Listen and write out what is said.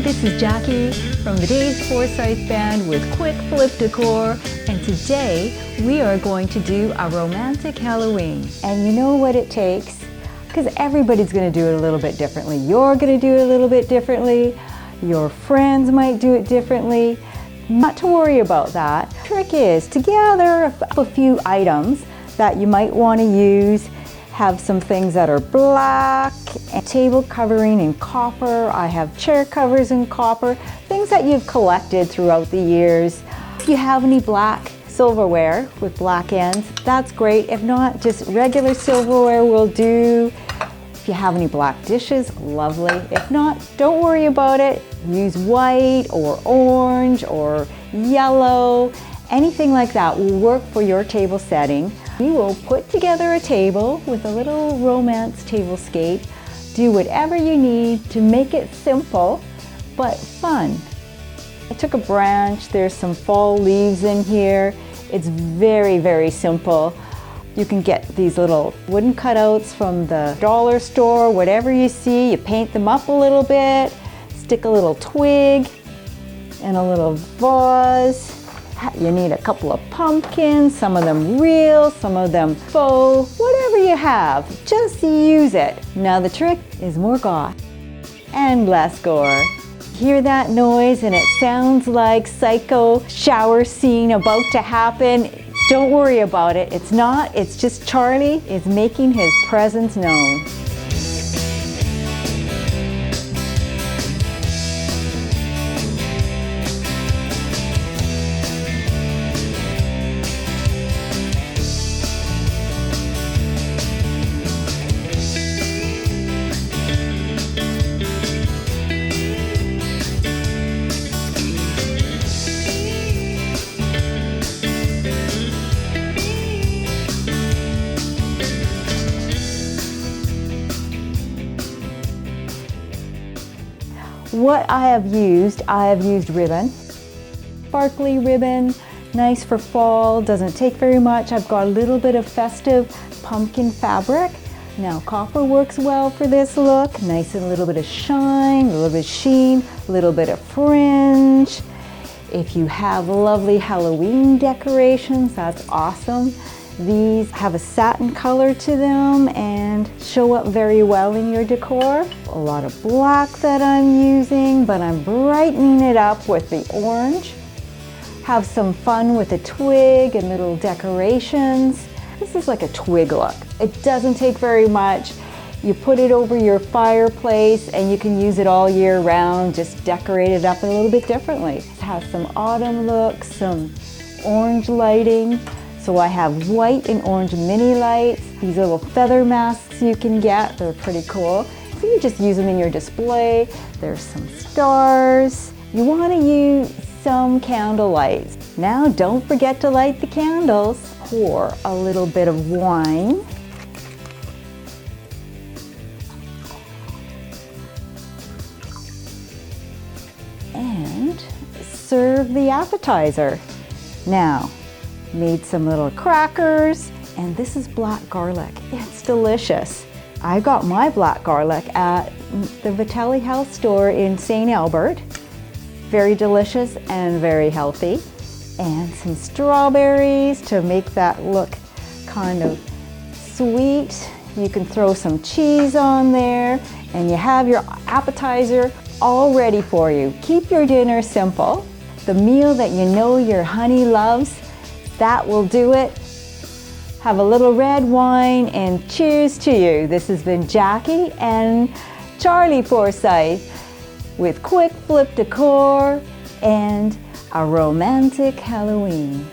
this is Jackie from the Forsyth Band with Quick Flip Decor, and today we are going to do a romantic Halloween. And you know what it takes? Because everybody's going to do it a little bit differently. You're going to do it a little bit differently. Your friends might do it differently. Not to worry about that. The trick is to gather a few items that you might want to use. Have some things that are black, and table covering in copper. I have chair covers in copper, things that you've collected throughout the years. If you have any black silverware with black ends, that's great. If not, just regular silverware will do. If you have any black dishes, lovely. If not, don't worry about it. Use white or orange or yellow. Anything like that will work for your table setting. You will put together a table with a little romance tablescape. Do whatever you need to make it simple but fun. I took a branch, there's some fall leaves in here. It's very, very simple. You can get these little wooden cutouts from the dollar store, whatever you see, you paint them up a little bit, stick a little twig and a little vase. You need a couple of pumpkins, some of them real, some of them faux, whatever you have, just use it. Now the trick is more goth and less gore. Hear that noise and it sounds like psycho shower scene about to happen. Don't worry about it, it's not, it's just Charlie is making his presence known. What I have used ribbon, sparkly ribbon, nice for fall, doesn't take very much. I've got a little bit of festive pumpkin fabric. Now copper works well for this look, nice and a little bit of shine, a little bit of sheen, a little bit of fringe. If you have lovely Halloween decorations, that's awesome. These have a satin color to them and show up very well in your decor. A lot of black that I'm using, but I'm brightening it up with the orange. Have some fun with the twig and little decorations. This is like a twig look. It doesn't take very much. You put it over your fireplace and you can use it all year round. Just decorate it up a little bit differently. It has some autumn looks, some orange lighting. So I have white and orange mini lights, these little feather masks you can get, they're pretty cool. So you just use them in your display. There's some stars. You want to use some candle lights. Now don't forget to light the candles. Pour a little bit of wine. And serve the appetizer. Now, made some little crackers, and this is black garlic. It's delicious. I got my black garlic at the Vitelli Health store in St. Albert. Very delicious and very healthy. And some strawberries to make that look kind of sweet. You can throw some cheese on there, and you have your appetizer all ready for you. Keep your dinner simple. The meal that you know your honey loves, that will do it. Have a little red wine and cheers to you. This has been Jackie and Charlie Forsyth with Quick Flip Decor and a romantic Halloween.